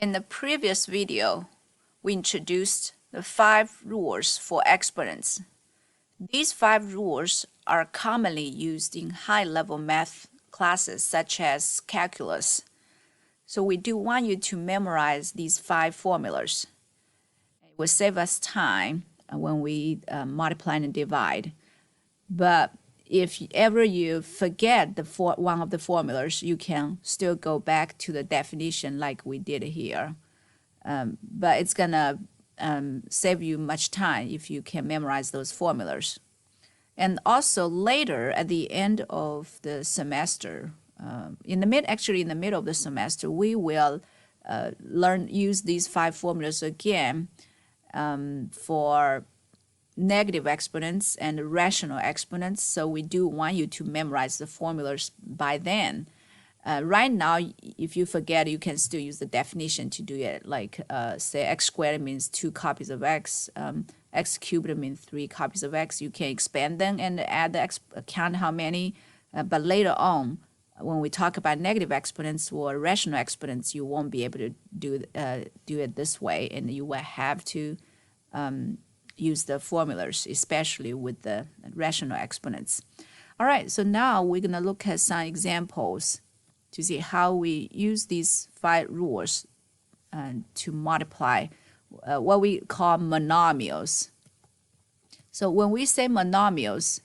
In the previous video, we introduced the 5 rules for exponents. These 5 rules are commonly used in high-level math classes such as calculus. So we do want you to memorize these 5 formulas. It will save us time when we multiply and divide. But if ever you forget one of the formulas, you can still go back to the definition like we did here. But it's gonna save you much time if you can memorize those formulas. And also later at the end of the semester, in the middle of the semester, we will use these 5 formulas again for negative exponents and rational exponents. So we do want you to memorize the formulas by then. Right now, if you forget, you can still use the definition to do it. Like say x squared means 2 copies of x, x cubed means 3 copies of x. You can expand them and add the count how many. But later on, when we talk about negative exponents or rational exponents, you won't be able to do it this way, and you will have to use the formulas, especially with the rational exponents. All right, so now we're going to look at some examples to see how we use these 5 rules to multiply what we call monomials. So when we say monomials,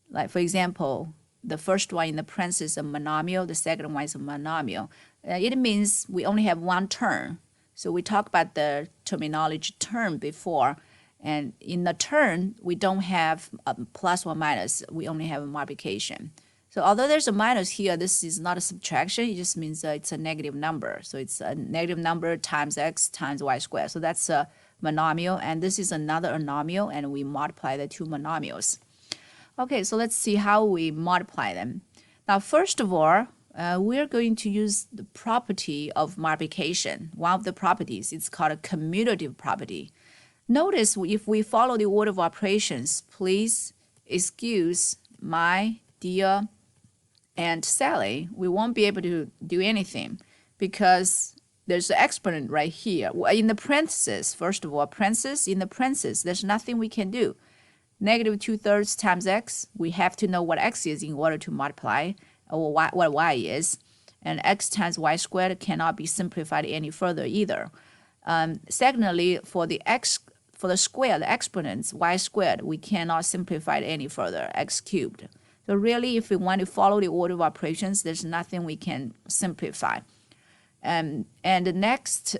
like for example, the first one in the parentheses is a monomial, the second one is a monomial. It means we only have one term. So we talked about the terminology term before, and in the term, we don't have a plus or minus, we only have a multiplication. So although there's a minus here, this is not a subtraction, it just means it's a negative number. So it's a negative number times x times y squared. So that's a monomial, and this is another monomial, and we multiply the 2 monomials. Okay, so let's see how we multiply them. Now, first of all, we're going to use the property of multiplication. One of the properties, it's called a commutative property. Notice if we follow the order of operations, please excuse my dear Aunt Sally, we won't be able to do anything because there's an exponent right here. In the parentheses, first of all, in the parentheses, there's nothing we can do. Negative 2/3 times x, we have to know what x is in order to multiply, or what y is. And x times y squared cannot be simplified any further either. Secondly, for the square, the exponents, y squared, we cannot simplify it any further, x cubed. So really, if we want to follow the order of operations, there's nothing we can simplify. And the next,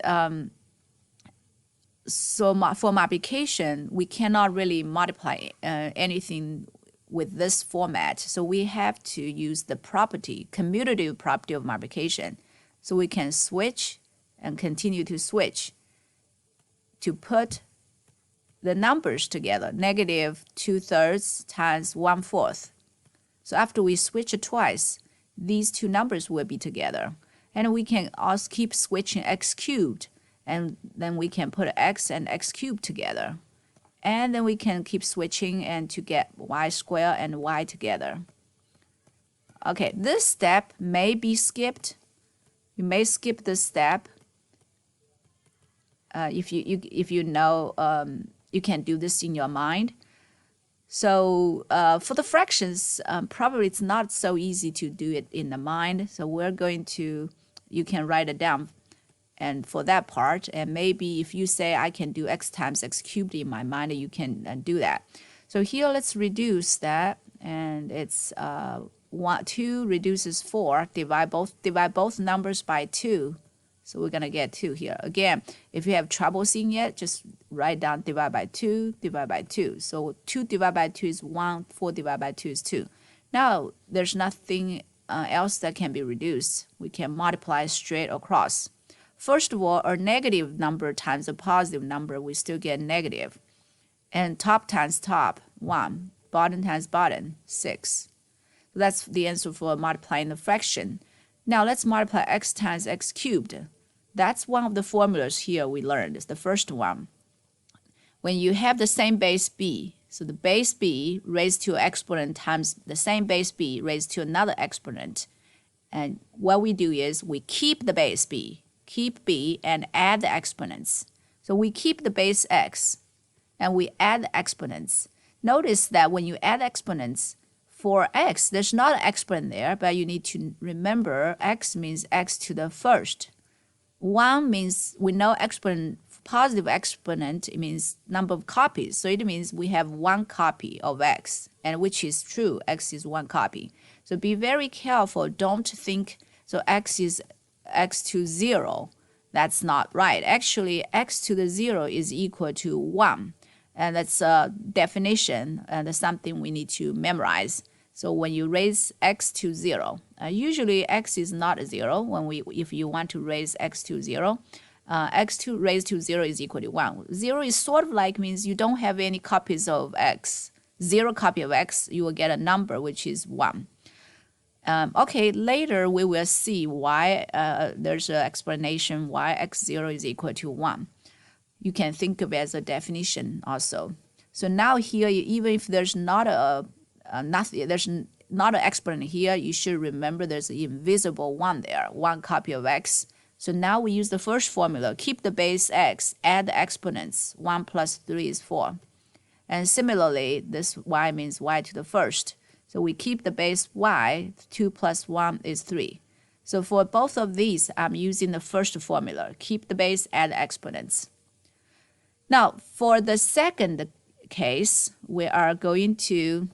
for multiplication, we cannot really multiply anything with this format. So we have to use the property, commutative property of multiplication. So we can switch and continue to switch to put the numbers together, negative 2/3 times 1/4. So after we switch it twice, these 2 numbers will be together. And we can also keep switching x cubed, and then we can put x and x cubed together. And then we can keep switching and to get y squared and y together. Okay, this step may be skipped. You may skip this step if you know you can do this in your mind. So for the fractions, probably it's not so easy to do it in the mind. So you can write it down. And for that part, and maybe if you say I can do x times x cubed in my mind, you can do that. So here let's reduce that, and it's 2 reduces 4. Divide both numbers by 2. So we're gonna get 2 here. Again, if you have trouble seeing it, just write down divide by 2, divide by 2. So 2 divided by 2 is 1, 4 divided by 2 is 2. Now there's nothing else that can be reduced. We can multiply straight across. First of all, a negative number times a positive number, we still get negative. And top times top, 1. Bottom times bottom, 6. So that's the answer for multiplying the fraction. Now let's multiply x times x cubed. That's one of the formulas here we learned. It's the first one. When you have the same base b, so the base b raised to an exponent times the same base b raised to another exponent. And what we do is we keep the base b. keep b, and add the exponents. So we keep the base x, and we add the exponents. Notice that when you add exponents, for x, there's not an exponent there, but you need to remember x means x to the first. 1 means we know exponent, positive exponent, it means number of copies. So it means we have 1 copy of x, and which is true, x is 1 copy. So be very careful, don't think, so x is x to 0. That's not right. Actually, x to the 0 is equal to 1. And that's a definition, and that's something we need to memorize. So when you raise x to 0, usually x is not 0 if you want to raise x to 0. X to raised to 0 is equal to 1. 0 is sort of like means you don't have any copies of x. 0 copy of x, you will get a number which is 1. Okay, later we will see why there's an explanation why x0 is equal to 1. You can think of it as a definition also. So now here, even if there's not there's not an exponent here, you should remember there's an invisible 1 there, 1 copy of x. So now we use the first formula, keep the base x, add the exponents. 1 plus 3 is 4. And similarly, this y means y to the first. So we keep the base y, 2 plus 1 is 3. So for both of these, I'm using the first formula, keep the base, add the exponents. Now, for the second case, we are going to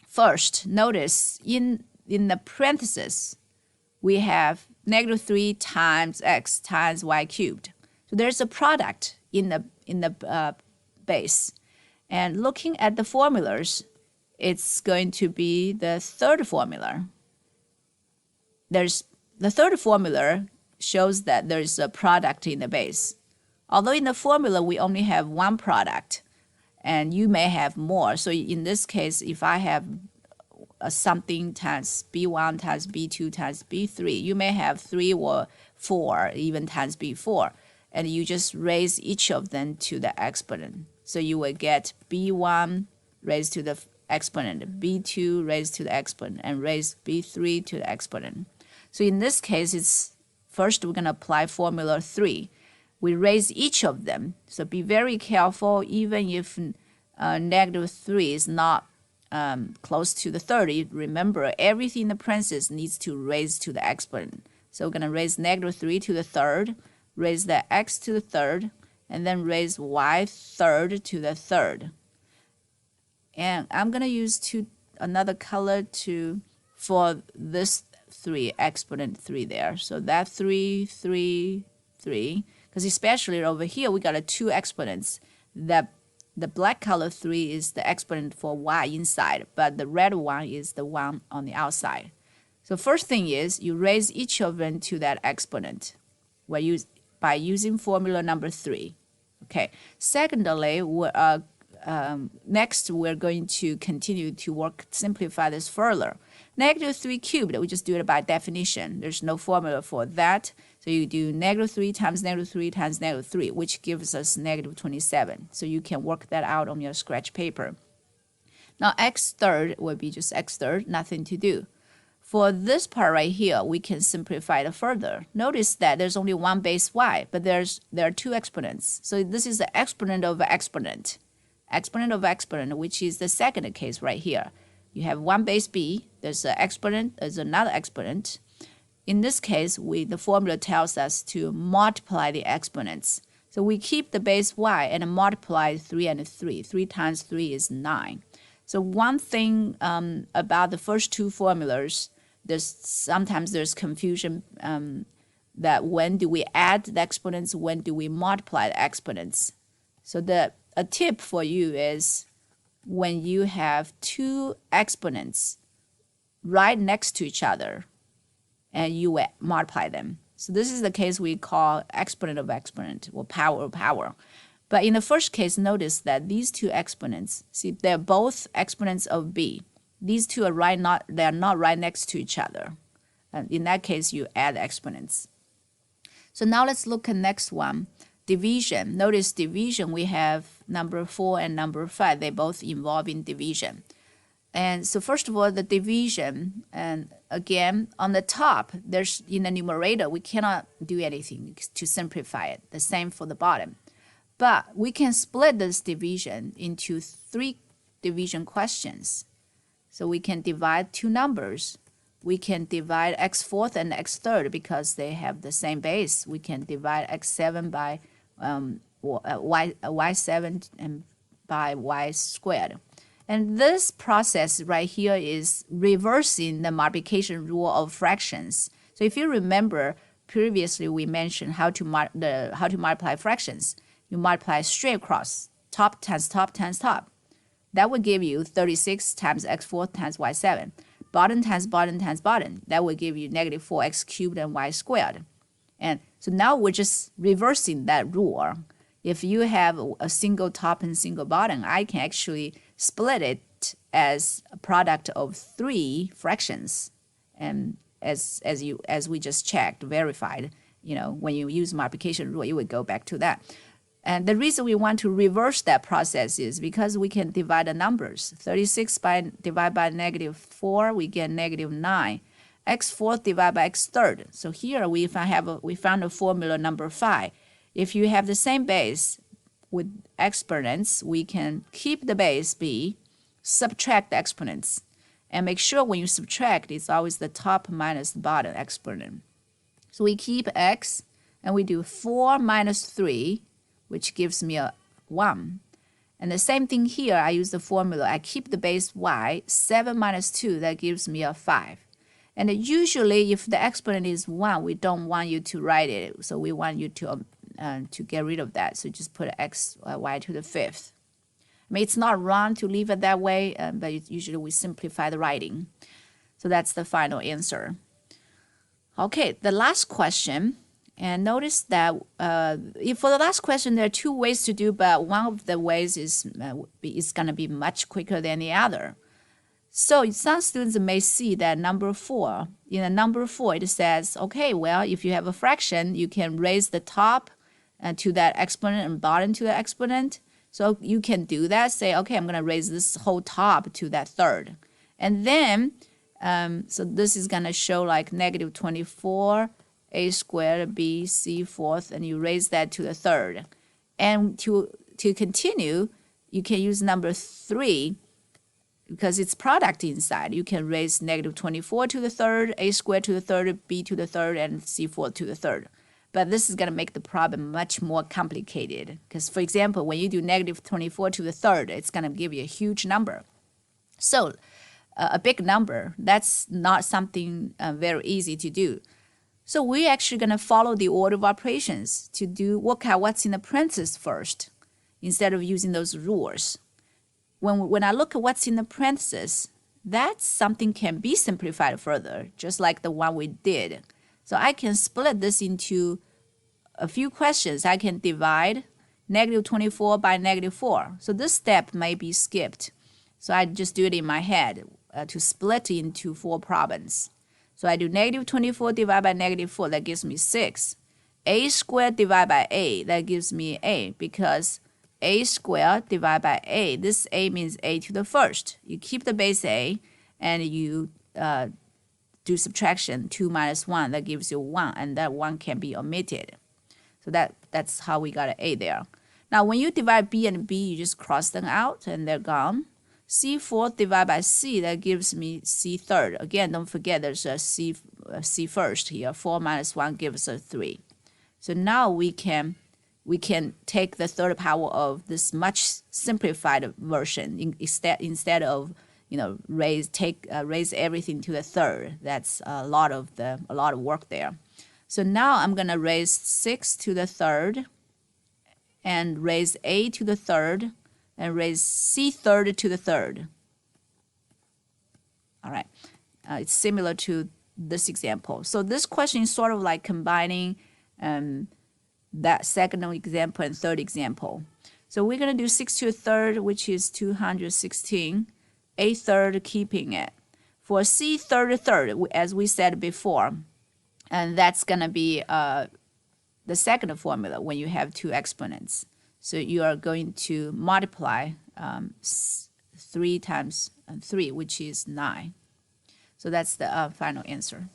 first notice in the parentheses, we have -3 times x times y cubed. So there's a product in the base. And looking at the formulas, it's going to be the third formula. The third formula shows that there's a product in the base. Although in the formula we only have 1 product, and you may have more. So in this case, if I have something times b1 times b2 times b3, you may have 3 or 4, even times b4, and you just raise each of them to the exponent. So you will get b1 raised to the exponent, b2 raised to the exponent, and raise b3 to the exponent. So in this case, it's first we're going to apply formula 3. We raise each of them. So be very careful, even if -3 is not close to the 30, remember everything in the parentheses needs to raise to the exponent. So we're going to raise -3 to the third, raise the x to the third, and then raise y third to the third. And I'm going to use another color for this 3, exponent 3 there. So that 3, 3, 3, because especially over here we got 2 exponents. The black color 3 is the exponent for y inside, but the red one is the one on the outside. So first thing is you raise each of them to that exponent by using formula number 3. Okay. Secondly, next we're going to continue to simplify this further. -3 cubed, we just do it by definition. There's no formula for that. So you do -3 times -3 times -3, which gives us -27. So you can work that out on your scratch paper. Now x third will be just x third, nothing to do. For this part right here, we can simplify it further. Notice that there's only 1 base y, but there are 2 exponents. So this is the exponent of exponent. Exponent of exponent, which is the second case right here. You have 1 base b, there's an exponent, there's another exponent. In this case, the formula tells us to multiply the exponents. So we keep the base y and multiply 3 and 3. 3 times 3 is 9. So one thing about the first 2 formulas, sometimes there's confusion that when do we add the exponents, when do we multiply the exponents. So a tip for you is when you have 2 exponents right next to each other, and you will multiply them. So this is the case we call exponent of exponent, or power of power. But in the first case, notice that these 2 exponents, see, they're both exponents of b. These 2 are they're not right next to each other. And in that case, you add exponents. So now let's look at next one, division. Notice division, we have number 4 and number 5. They both involve in division. And so first of all, the division, and again, on the top, there's in the numerator, we cannot do anything to simplify it. The same for the bottom. But we can split this division into 3 division questions. So we can divide 2 numbers. We can divide x4 and x3 because they have the same base. We can divide x7 by y7 and by y squared. And this process right here is reversing the multiplication rule of fractions. So if you remember, previously we mentioned how to multiply fractions. You multiply straight across, top times top times top. That would give you 36 times x4 times y7. Bottom times bottom times bottom. That would give you negative 4x cubed and y squared. And so now we're just reversing that rule. If you have a single top and single bottom, I can actually split it as a product of 3 fractions. And as we just checked, verified, when you use multiplication rule, you would go back to that. And the reason we want to reverse that process is because we can divide the numbers. 36 divided by negative 4, we get negative 9. x4 divided by x3. So here we found a formula number 5. If you have the same base with exponents, we can keep the base b, subtract the exponents, and make sure when you subtract, it's always the top minus the bottom exponent. So we keep x, and we do 4 minus 3, which gives me a 1. And the same thing here, I use the formula. I keep the base y, 7 minus 2, that gives me a 5. And usually, if the exponent is 1, we don't want you to write it. So we want you to get rid of that. So just put x, y to the 5th. I mean, it's not wrong to leave it that way, but usually we simplify the writing. So that's the final answer. Okay, the last question. And notice that for the last question, there are 2 ways to do, but one of the ways is going to be much quicker than the other. So some students may see that number 4, in the number 4, it says, okay, well, if you have a fraction, you can raise the top to that exponent and bottom to the exponent. So you can do that, say, okay, I'm going to raise this whole top to that third. And then, so this is going to show like negative 24, a squared, b, c fourth, and you raise that to the third. And to continue, you can use number 3, because it's product inside. You can raise negative 24 to the third, a squared to the third, b to the third, and c fourth to the third. But this is going to make the problem much more complicated. Because, for example, when you do negative 24 to the third, it's going to give you a huge number. So a big number, that's not something very easy to do. So we're actually going to follow the order of operations to work out what's in the parentheses first, instead of using those rules. When I look at what's in the parentheses, that something can be simplified further, just like the one we did. So I can split this into a few questions. I can divide negative 24 by negative 4. So this step may be skipped. So I just do it in my head to split into 4 problems. So I do negative 24 divided by negative 4, that gives me 6. A squared divided by a, that gives me a, because a squared divided by a, this a means a to the first. You keep the base a, and you do subtraction, 2 minus 1, that gives you 1, and that 1 can be omitted. So that's how we got an a there. Now when you divide b and b, you just cross them out, and they're gone. C fourth divided by c, that gives me c third. Again, don't forget there's a c first here. 4 minus 1 gives us 3. So now we can take the third power of this much simplified version instead of raise everything to the third. That's a lot of work there. So now I'm gonna raise 6 to the third, and raise a to the third, and raise c third to the third. All right, it's similar to this example. So this question is sort of like combining that second example and third example. So we're going to do 6 to the third, which is 216, a third keeping it. For c third to third, as we said before, and that's going to be the second formula when you have 2 exponents. So you are going to multiply 3 times 3, which is 9. So that's the final answer.